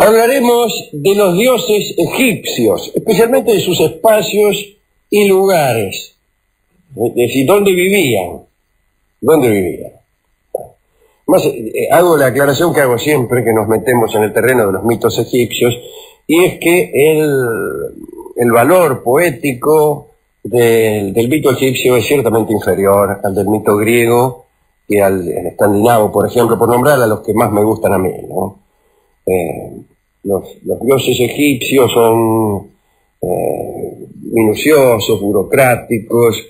Hablaremos de los dioses egipcios, especialmente de sus espacios y lugares. Es decir, ¿dónde vivían? ¿Dónde vivían? Más, hago la aclaración que hago siempre que nos metemos en el terreno de los mitos egipcios, y es que el valor poético del mito egipcio es ciertamente inferior al del mito griego y al escandinavo, por ejemplo, por nombrar a los que más me gustan a mí, ¿no? Los dioses egipcios son minuciosos, burocráticos,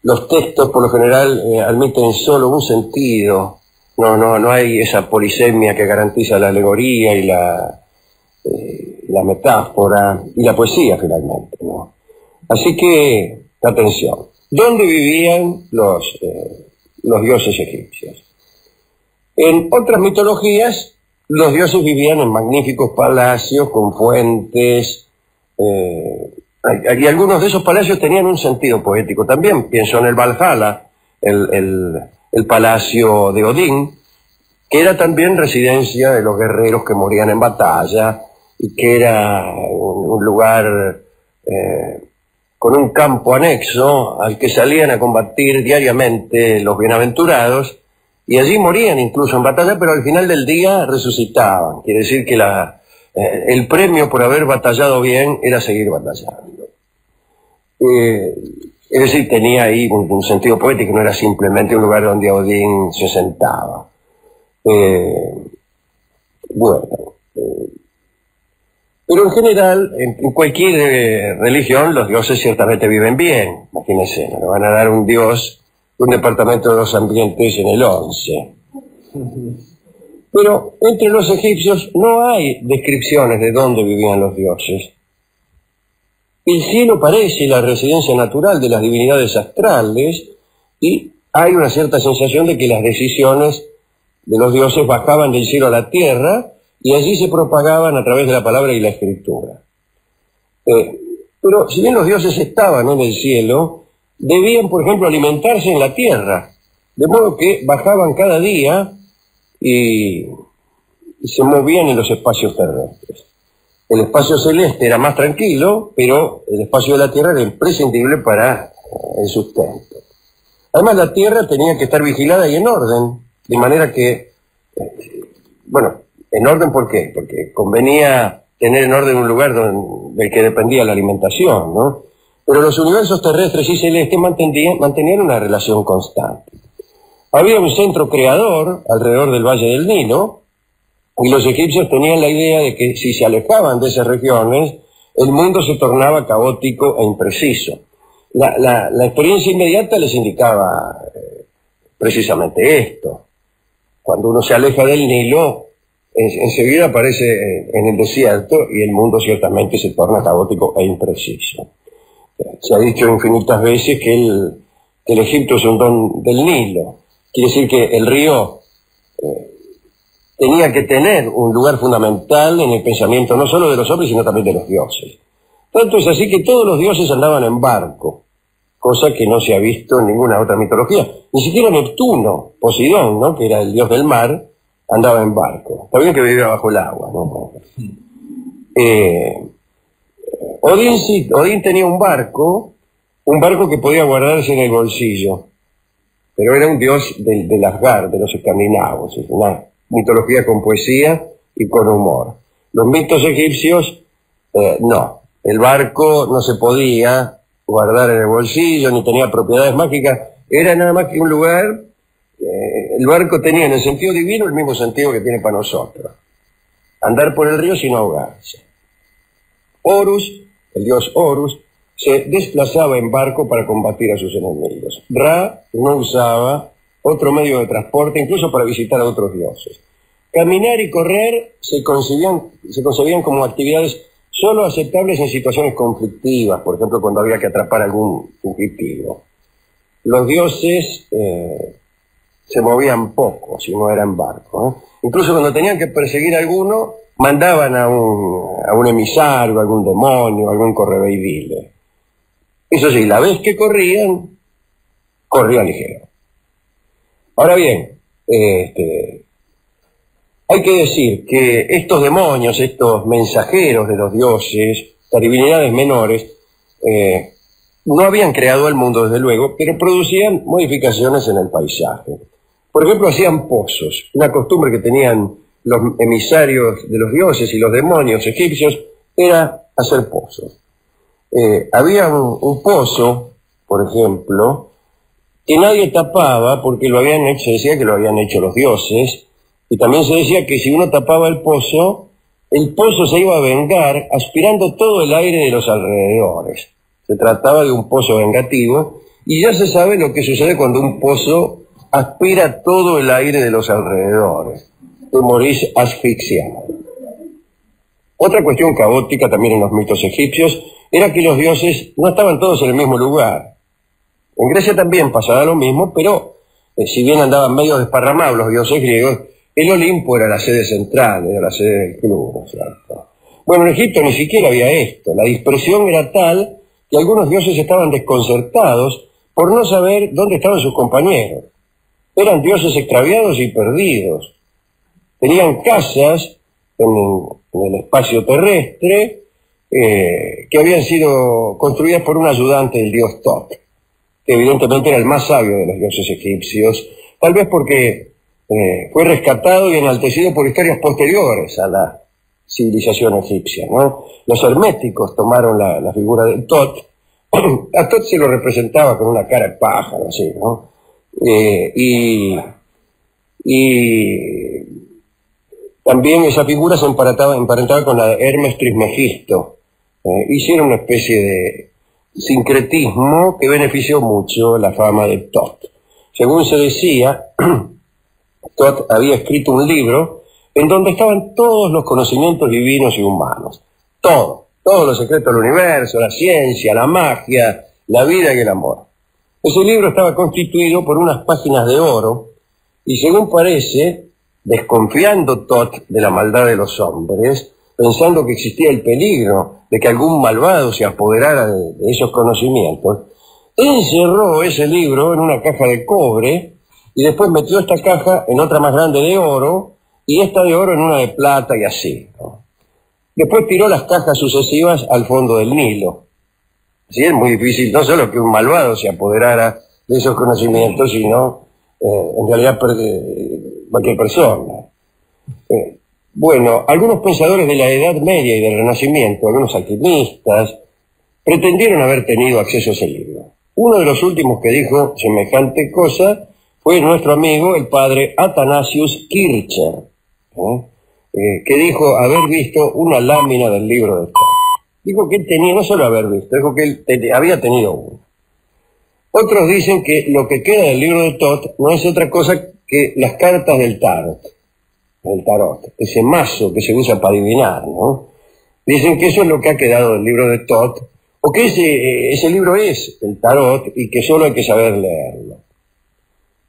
los textos por lo general admiten solo un sentido, no hay esa polisemia que garantiza la alegoría y la metáfora y la poesía finalmente, ¿no? Así que, atención, ¿dónde vivían los dioses egipcios? En otras mitologías, los dioses vivían en magníficos palacios con fuentes, y algunos de esos palacios tenían un sentido poético también. Pienso en el Valhalla, el palacio de Odín, que era también residencia de los guerreros que morían en batalla, y que era un lugar con un campo anexo al que salían a combatir diariamente los bienaventurados, y allí morían incluso en batalla, pero al final del día resucitaban. Quiere decir que el premio por haber batallado bien era seguir batallando. Es decir, tenía ahí un sentido poético, no era simplemente un lugar donde Odín se sentaba. Pero en general, en cualquier religión, los dioses ciertamente viven bien. Imagínense, no le van a dar un dios un departamento de 2 ambientes en el 11. Pero entre los egipcios no hay descripciones de dónde vivían los dioses. El cielo parece la residencia natural de las divinidades astrales, y hay una cierta sensación de que las decisiones de los dioses bajaban del cielo a la tierra y allí se propagaban a través de la palabra y la escritura. Pero si bien los dioses estaban en el cielo, debían, por ejemplo, alimentarse en la tierra, de modo que bajaban cada día y se movían en los espacios terrestres. El espacio celeste era más tranquilo, pero el espacio de la tierra era imprescindible para el sustento. Además, la tierra tenía que estar vigilada y en orden, de manera que, ¿en orden por qué? Porque convenía tener en orden un lugar del que dependía la alimentación, ¿no? Pero los universos terrestres y celestes mantenían una relación constante. Había un centro creador alrededor del Valle del Nilo, y los egipcios tenían la idea de que si se alejaban de esas regiones, el mundo se tornaba caótico e impreciso. La experiencia inmediata les indicaba precisamente esto. Cuando uno se aleja del Nilo, enseguida aparece en el desierto y el mundo ciertamente se torna caótico e impreciso. Se ha dicho infinitas veces que el Egipto es un don del Nilo. Quiere decir que el río tenía que tener un lugar fundamental en el pensamiento no solo de los hombres, sino también de los dioses. Tanto es así que todos los dioses andaban en barco, cosa que no se ha visto en ninguna otra mitología. Ni siquiera Neptuno, Poseidón, ¿no?, que era el dios del mar, andaba en barco. Está bien que vivía bajo el agua, ¿no? Odín tenía un barco que podía guardarse en el bolsillo, pero era un dios del Asgard, de los escandinavos. Es una mitología con poesía y con humor. Los mitos egipcios, no. El barco no se podía guardar en el bolsillo, ni tenía propiedades mágicas, era nada más que un lugar. El barco tenía en el sentido divino el mismo sentido que tiene para nosotros: andar por el río sin ahogarse. Horus, el dios Horus, se desplazaba en barco para combatir a sus enemigos. Ra no usaba otro medio de transporte, incluso para visitar a otros dioses. Caminar y correr se concebían como actividades solo aceptables en situaciones conflictivas, por ejemplo, cuando había que atrapar a algún fugitivo. Los dioses se movían poco si no era en barco, ¿eh? Incluso cuando tenían que perseguir a alguno, mandaban a un emisario, a algún demonio, a algún correveidile. Eso sí, la vez que corrían ligero. Ahora bien, Hay que decir que estos demonios, estos mensajeros de los dioses, las divinidades menores, no habían creado el mundo desde luego, pero producían modificaciones en el paisaje. Por ejemplo, hacían pozos, una costumbre que tenían los emisarios de los dioses y los demonios egipcios era hacer pozos. Había un pozo, por ejemplo, que nadie tapaba porque lo habían hecho, se decía que lo habían hecho los dioses, y también se decía que si uno tapaba el pozo se iba a vengar aspirando todo el aire de los alrededores. Se trataba de un pozo vengativo, y ya se sabe lo que sucede cuando un pozo aspira todo el aire de los alrededores. Te morís asfixiado. Otra cuestión caótica también en los mitos egipcios era que los dioses no estaban todos en el mismo lugar. En Grecia también pasaba lo mismo, pero si bien andaban medio desparramados los dioses griegos, el Olimpo era la sede central, era la sede del club, ¿no es cierto? Bueno, en Egipto ni siquiera había esto. La dispersión era tal que algunos dioses estaban desconcertados por no saber dónde estaban sus compañeros. Eran dioses extraviados y perdidos. Tenían casas en el espacio terrestre que habían sido construidas por un ayudante del dios Tot, que evidentemente era el más sabio de los dioses egipcios, tal vez porque fue rescatado y enaltecido por historias posteriores a la civilización egipcia, ¿no? Los herméticos tomaron la figura de Tot. A Tot se lo representaba con una cara de pájaro, así, ¿no? Y también esa figura se emparentaba con la de Hermes Trismegisto. Hicieron una especie de sincretismo que benefició mucho la fama de Tot. Según se decía, Tot había escrito un libro en donde estaban todos los conocimientos divinos y humanos. Todos los secretos del universo, la ciencia, la magia, la vida y el amor. Ese libro estaba constituido por unas páginas de oro y, según parece, desconfiando Tot de la maldad de los hombres, pensando que existía el peligro de que algún malvado se apoderara de esos conocimientos, encerró ese libro en una caja de cobre y después metió esta caja en otra más grande de oro y esta de oro en una de plata y así, ¿no? Después tiró las cajas sucesivas al fondo del Nilo. Sí, es muy difícil no solo que un malvado se apoderara de esos conocimientos, sino en realidad cualquier persona. Bueno, algunos pensadores de la Edad Media y del Renacimiento, algunos alquimistas, pretendieron haber tenido acceso a ese libro. Uno de los últimos que dijo semejante cosa fue nuestro amigo, el padre Athanasius Kircher, que dijo haber visto una lámina del libro de Tot. Dijo que él tenía, no solo haber visto, dijo que él había tenido uno. Otros dicen que lo que queda del libro de Tot no es otra cosa que las cartas del tarot, ese mazo que se usa para adivinar, ¿no? Dicen que eso es lo que ha quedado del libro de Tot, o que ese libro es el tarot y que solo hay que saber leerlo.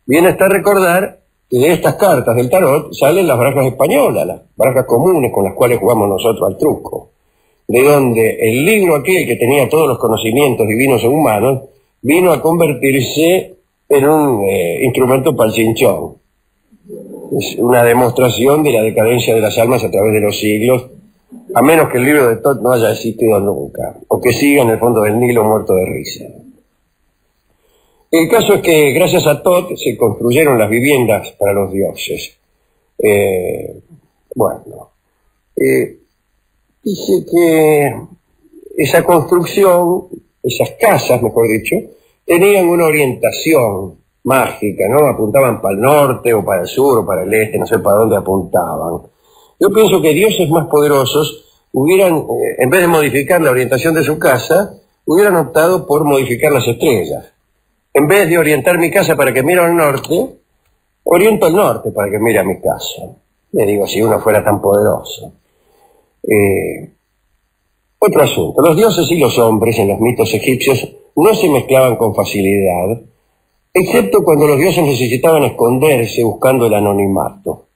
Bien está recordar que de estas cartas del tarot salen las barajas españolas, las barajas comunes con las cuales jugamos nosotros al truco, de donde el libro aquel que tenía todos los conocimientos divinos e humanos vino a convertirse en un instrumento para el cinchón. Es una demostración de la decadencia de las almas a través de los siglos, a menos que el libro de Tot no haya existido nunca, o que siga en el fondo del Nilo muerto de risa. El caso es que gracias a Tot se construyeron las viviendas para los dioses. Dice que esa construcción, esas casas, mejor dicho, tenían una orientación mágica, ¿no? Apuntaban para el norte o para el sur o para el este, no sé para dónde apuntaban. Yo pienso que dioses más poderosos hubieran, en vez de modificar la orientación de su casa, hubieran optado por modificar las estrellas. En vez de orientar mi casa para que mire al norte, oriento al norte para que mire a mi casa. Le digo, si uno fuera tan poderoso. Otro asunto. Los dioses y los hombres en los mitos egipcios no se mezclaban con facilidad, excepto cuando los dioses necesitaban esconderse buscando el anonimato.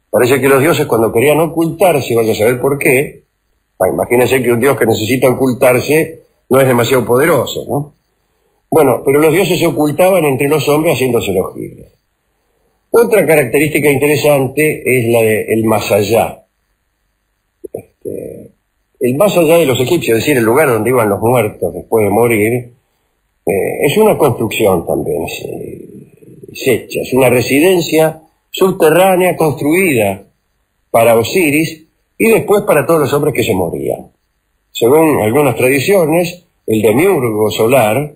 Parece que los dioses, cuando querían ocultarse, vaya a saber por qué, imagínense que un dios que necesita ocultarse no es demasiado poderoso, ¿no? Bueno, pero los dioses se ocultaban entre los hombres haciéndose los giles. Otra característica interesante es la del más allá. El más allá de los egipcios, es decir, el lugar donde iban los muertos después de morir, es una construcción también, es hecha, es una residencia subterránea construida para Osiris y después para todos los hombres que se morían. Según algunas tradiciones, el demiurgo solar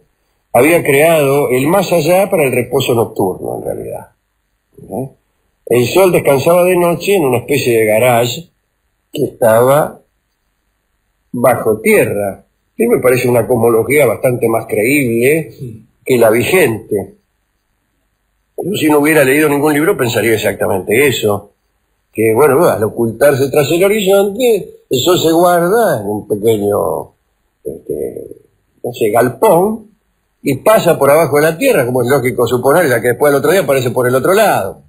había creado el más allá para el reposo nocturno, en realidad. El sol descansaba de noche en una especie de garage que estaba bajo tierra, que me parece una cosmología bastante más creíble que la vigente. Yo, si no hubiera leído ningún libro, pensaría exactamente eso, que bueno, al ocultarse tras el horizonte, el sol se guarda en un pequeño no sé, galpón y pasa por abajo de la tierra, como es lógico suponer, ya que después del otro día aparece por el otro lado.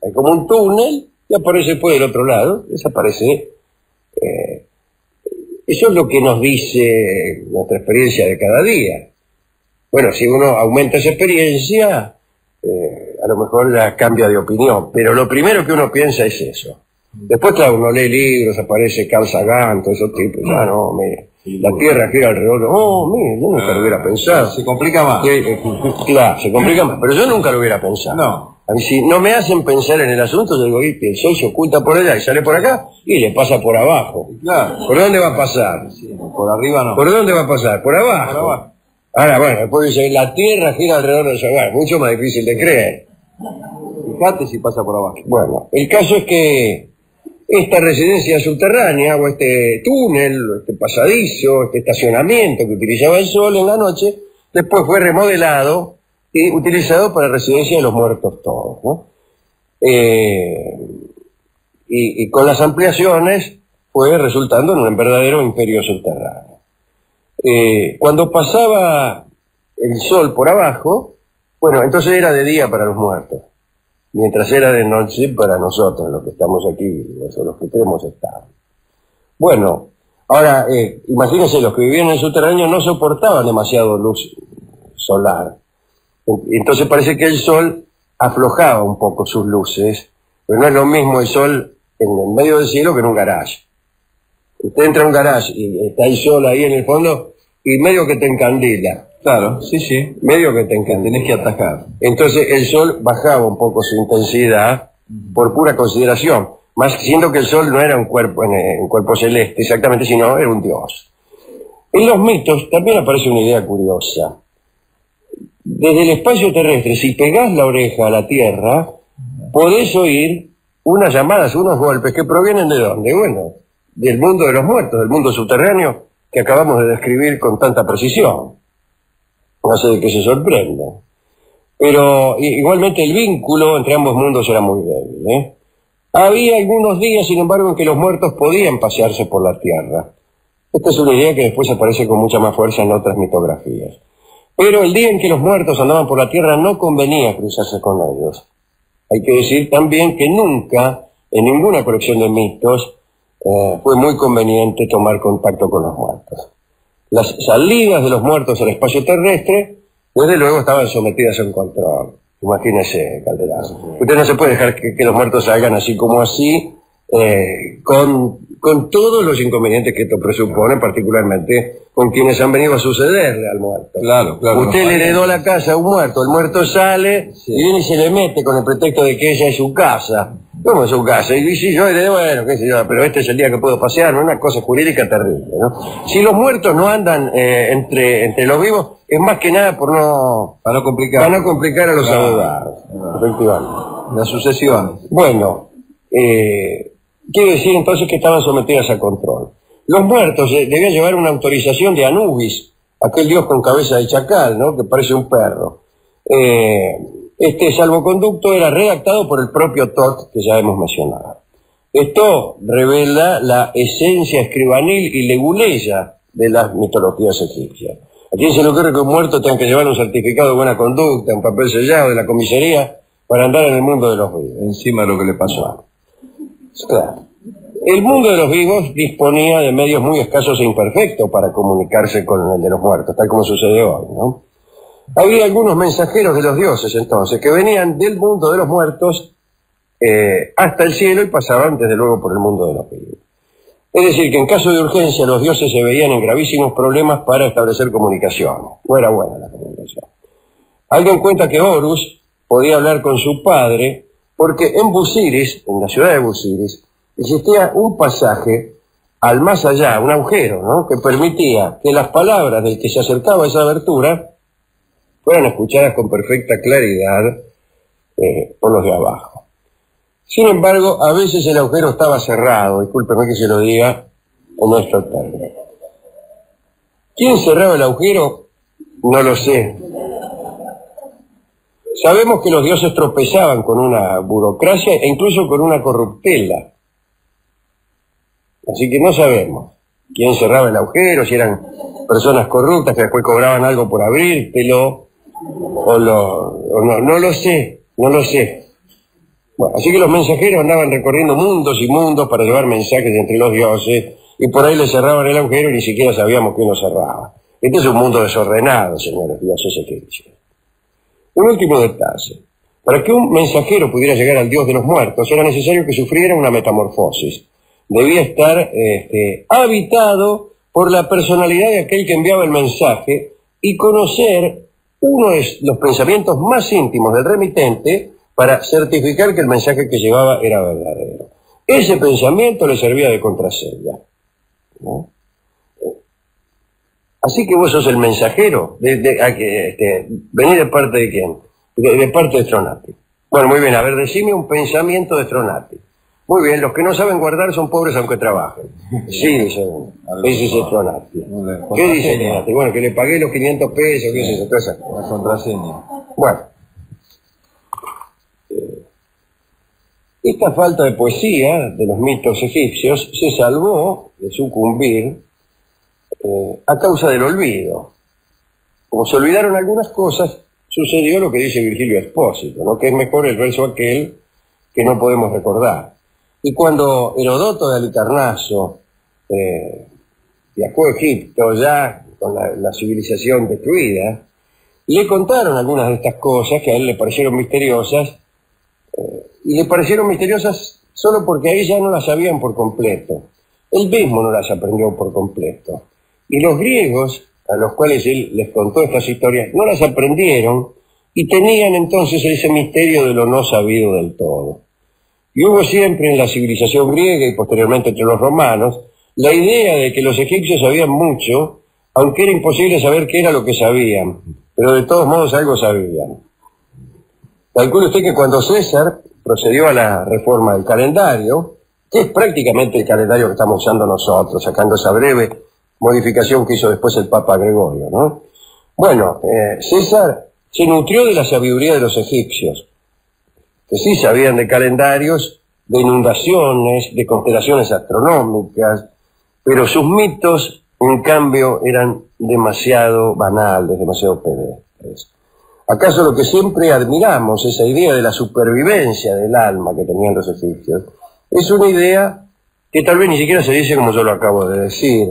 Hay como un túnel y aparece después del otro lado, desaparece. Eso es lo que nos dice nuestra experiencia de cada día. Bueno, si uno aumenta esa experiencia, a lo mejor ya cambia de opinión, pero lo primero que uno piensa es eso. Después, claro, uno lee libros, aparece Carl Sagan, todos esos tipos, ya no, mire, la Tierra gira alrededor, mire, yo nunca lo hubiera pensado. Se complica más. Claro, se complica más, pero yo nunca lo hubiera pensado. No. A mí, si no me hacen pensar en el asunto, yo digo, que el sol se oculta por allá y sale por acá y le pasa por abajo. Claro. ¿Por dónde va a pasar? Sí, por arriba no. ¿Por dónde va a pasar? Por abajo. Por abajo. Ahora, bueno, después dice, la Tierra gira alrededor del sol. Bueno, mucho más difícil de creer. Fíjate si pasa por abajo. Bueno, el caso es que esta residencia subterránea, o este túnel, este pasadizo, este estacionamiento que utilizaba el sol en la noche, después fue remodelado y utilizado para residencia de los muertos todos, ¿no? Y con las ampliaciones fue resultando en un verdadero imperio subterráneo. Cuando pasaba el sol por abajo, bueno, entonces era de día para los muertos, mientras era de noche para nosotros, los que estamos aquí, los que queremos estar. Bueno, ahora, imagínense, los que vivían en el subterráneo no soportaban demasiado luz solar. Entonces parece que el sol aflojaba un poco sus luces, pero no es lo mismo el sol en el medio del cielo que en un garage. Usted entra a un garage y está el sol ahí en el fondo y medio que te encandila. Claro, sí, sí. Medio que te encandila. Tenés que atajar. Entonces el sol bajaba un poco su intensidad por pura consideración, más siendo que el sol no era un cuerpo celeste exactamente, sino era un dios. En los mitos también aparece una idea curiosa. Desde el espacio terrestre, si pegás la oreja a la Tierra, podés oír unas llamadas, unos golpes que provienen ¿de dónde? Bueno, del mundo de los muertos, del mundo subterráneo que acabamos de describir con tanta precisión. No sé de qué se sorprenda. Pero igualmente el vínculo entre ambos mundos era muy débil, Había algunos días, sin embargo, en que los muertos podían pasearse por la Tierra. Esta es una idea que después aparece con mucha más fuerza en otras mitografías. Pero el día en que los muertos andaban por la Tierra no convenía cruzarse con ellos. Hay que decir también que nunca, en ninguna colección de mitos, fue muy conveniente tomar contacto con los muertos. Las salidas de los muertos al espacio terrestre, desde luego, estaban sometidas a un control. Imagínese, Calderón. Usted no se puede dejar que los muertos salgan así como así, con todos los inconvenientes que esto presupone, particularmente con quienes han venido a sucederle al muerto. Claro, claro. Usted le heredó la casa a un muerto, el muerto sale y viene y se le mete con el pretexto de que ella es su casa. ¿Cómo es su casa? Y dice, yo heredé, bueno, qué sé yo, pero este es el día que puedo pasear, una cosa jurídica terrible, ¿no? Si los muertos no andan entre los vivos, es más que nada para no complicar a los abogados. Efectivamente. Las sucesiones. Bueno, quiero decir entonces que estaban sometidas a control. Los muertos debían llevar una autorización de Anubis, aquel dios con cabeza de chacal, ¿no?, que parece un perro. Este salvoconducto era redactado por el propio Tot, que ya hemos mencionado. Esto revela la esencia escribanil y leguleya de las mitologías egipcias. ¿A quién se le ocurre que un muerto tenga que llevar un certificado de buena conducta, un papel sellado de la comisaría, para andar en el mundo de los vivos? Encima de lo que le pasó. Claro. El mundo de los vivos disponía de medios muy escasos e imperfectos para comunicarse con el de los muertos, tal como sucede hoy, ¿no? Había algunos mensajeros de los dioses entonces, que venían del mundo de los muertos hasta el cielo y pasaban desde luego por el mundo de los vivos. Es decir, que en caso de urgencia los dioses se veían en gravísimos problemas para establecer comunicación. No era buena la comunicación. Alguien cuenta que Horus podía hablar con su padre porque en Busiris, en la ciudad de Busiris, existía un pasaje al más allá, un agujero, ¿no?, que permitía que las palabras del que se acercaba a esa abertura fueran escuchadas con perfecta claridad por los de abajo. Sin embargo, a veces el agujero estaba cerrado, discúlpeme que se lo diga en nuestro término. ¿Quién cerraba el agujero? No lo sé. Sabemos que los dioses tropezaban con una burocracia e incluso con una corruptela. Así que no sabemos quién cerraba el agujero, si eran personas corruptas que después cobraban algo por abrírtelo, o no lo sé. Bueno, así que los mensajeros andaban recorriendo mundos y mundos para llevar mensajes entre los dioses, y por ahí les cerraban el agujero y ni siquiera sabíamos quién lo cerraba. Este es un mundo desordenado, señores dioses egipcios. Un último detalle. Para que un mensajero pudiera llegar al dios de los muertos, era necesario que sufriera una metamorfosis. Debía estar habitado por la personalidad de aquel que enviaba el mensaje y conocer uno de los pensamientos más íntimos del remitente para certificar que el mensaje que llevaba era verdadero. Ese pensamiento le servía de contraseña, ¿no? Así que vos sos el mensajero. ¿Venís de parte de quién? De parte de Stronati. Bueno, muy bien, a ver, decime un pensamiento de Stronati. Muy bien, los que no saben guardar son pobres aunque trabajen. Sí, dice uno. Ese es Stronati. ¿Qué dice Stronati? Bueno, que le pagué los 500 pesos, qué es eso, toda esa cosa. La contraseña. Bueno. Esta falta de poesía de los mitos egipcios se salvó de sucumbir a causa del olvido. Como se olvidaron algunas cosas, sucedió lo que dice Virgilio Expósito, ¿no?, que es mejor el verso aquel que no podemos recordar. Y cuando Herodoto de Halicarnaso viajó a Egipto ya con la civilización destruida, le contaron algunas de estas cosas que a él le parecieron misteriosas, y le parecieron misteriosas solo porque ahí ya no las sabían por completo. Él mismo no las aprendió por completo. Y los griegos, a los cuales él les contó estas historias, no las aprendieron y tenían entonces ese misterio de lo no sabido del todo. Y hubo siempre en la civilización griega y posteriormente entre los romanos la idea de que los egipcios sabían mucho, aunque era imposible saber qué era lo que sabían, pero de todos modos algo sabían. Calcule usted que cuando César procedió a la reforma del calendario, que es prácticamente el calendario que estamos usando nosotros, sacando esa breve modificación que hizo después el Papa Gregorio, ¿no? Bueno, César se nutrió de la sabiduría de los egipcios, que sí sabían de calendarios, de inundaciones, de constelaciones astronómicas, pero sus mitos, en cambio, eran demasiado banales, demasiado pedestres. ¿Acaso lo que siempre admiramos, esa idea de la supervivencia del alma que tenían los egipcios, es una idea que tal vez ni siquiera se dice como yo lo acabo de decir,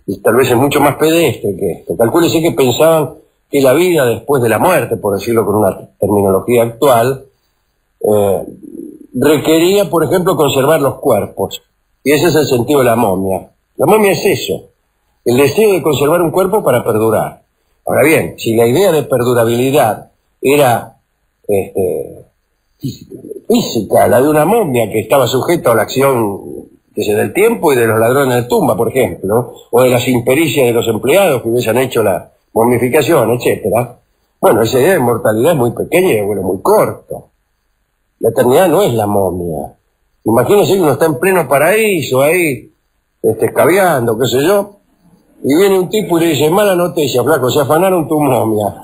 y tal vez es mucho más pedestre que esto? Calcúlese que pensaban que la vida después de la muerte, por decirlo con una terminología actual, requería, por ejemplo, conservar los cuerpos. Y ese es el sentido de la momia. La momia es eso, el deseo de conservar un cuerpo para perdurar. Ahora bien, si la idea de perdurabilidad era física, la de una momia que estaba sujeta a la acción del tiempo y de los ladrones de tumba, por ejemplo, o de las impericias de los empleados que hubiesen hecho la momificación, etcétera, bueno, esa idea de mortalidad es muy pequeña y de vuelo muy corto. La eternidad no es la momia. Imagínense que uno está en pleno paraíso ahí, escabeando, qué sé yo, y viene un tipo y le dice: mala noticia, flaco, se afanaron tu momia.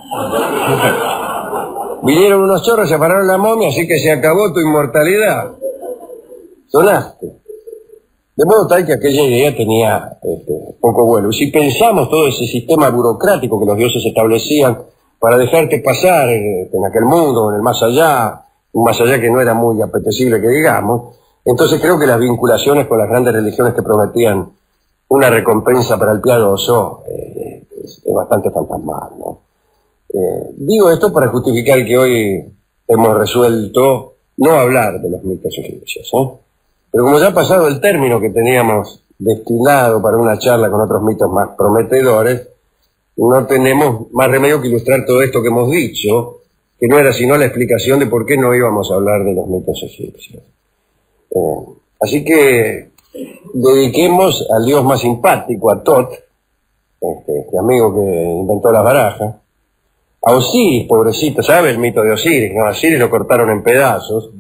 Vinieron unos chorros, se afanaron la momia, así que se acabó tu inmortalidad. Sonaste. De modo tal que aquella idea tenía poco vuelo. Y si pensamos todo ese sistema burocrático que los dioses establecían para dejarte pasar en aquel mundo, en el más allá, un más allá que no era muy apetecible que digamos, entonces creo que las vinculaciones con las grandes religiones que prometían una recompensa para el piadoso es bastante fantasmal, ¿no? Digo esto para justificar que hoy hemos resuelto no hablar de los mitos egipcios, ¿eh? Pero como ya ha pasado el término que teníamos destinado para una charla con otros mitos más prometedores, no tenemos más remedio que ilustrar todo esto que hemos dicho, que no era sino la explicación de por qué no íbamos a hablar de los mitos egipcios. Así que dediquemos al dios más simpático, a Tot, este amigo que inventó las barajas, a Osiris, pobrecito. ¿Sabe el mito de Osiris? ¿No? A Osiris lo cortaron en pedazos.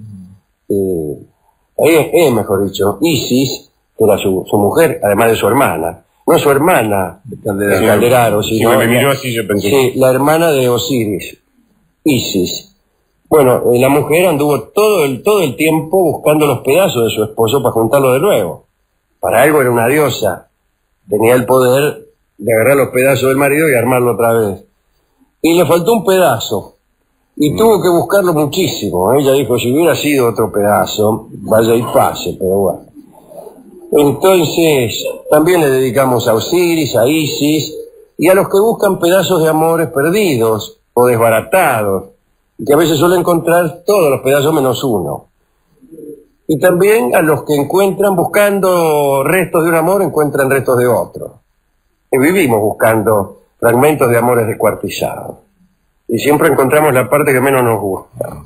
Mejor dicho, Isis, que era su mujer, además de su hermana. No su hermana, de Calderaro, sino me miró así, yo pensé. Sí, la hermana de Osiris, Isis. Bueno, la mujer anduvo todo el tiempo buscando los pedazos de su esposo para juntarlo de nuevo. Para algo era una diosa. Tenía el poder de agarrar los pedazos del marido y armarlo otra vez. Y le faltó un pedazo. Y tuvo que buscarlo muchísimo. Ella dijo, si hubiera sido otro pedazo, vaya y pase, pero bueno. Entonces, también le dedicamos a Osiris, a Isis, y a los que buscan pedazos de amores perdidos o desbaratados, y que a veces suelen encontrar todos los pedazos menos uno. Y también a los que encuentran, buscando restos de un amor, encuentran restos de otro. Y vivimos buscando fragmentos de amores descuartizados. Y siempre encontramos la parte que menos nos gusta.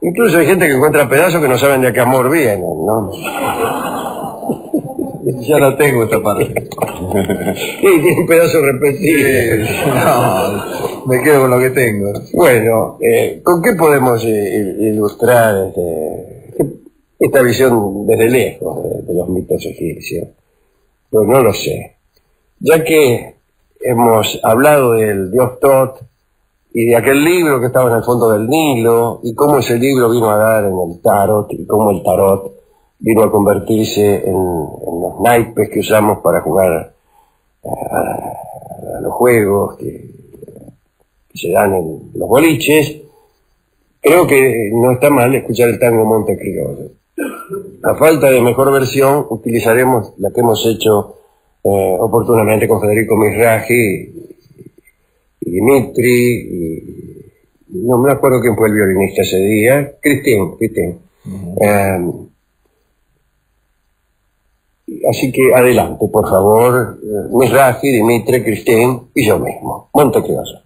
Incluso hay gente que encuentra pedazos que no saben de qué amor vienen, ¿no? Ya no tengo esta parte. Y tiene un pedazo repetido. No, me quedo con lo que tengo. Bueno, ¿con qué podemos ilustrar esta visión desde lejos de los mitos egipcios? Pues no lo sé. Ya que hemos hablado del dios Tot y de aquel libro que estaba en el fondo del Nilo, y cómo ese libro vino a dar en el tarot, y cómo el tarot vino a convertirse en los naipes que usamos para jugar a los juegos que se dan en los boliches. Creo que no está mal escuchar el tango Monte Criollo. A falta de mejor versión, utilizaremos la que hemos hecho oportunamente con Federico Mizrahi y Dimitri, y no me acuerdo quién fue el violinista ese día, Cristín. Así que adelante, por favor, Mizrahi, Dimitri, Cristín y yo mismo. Monte Criollo.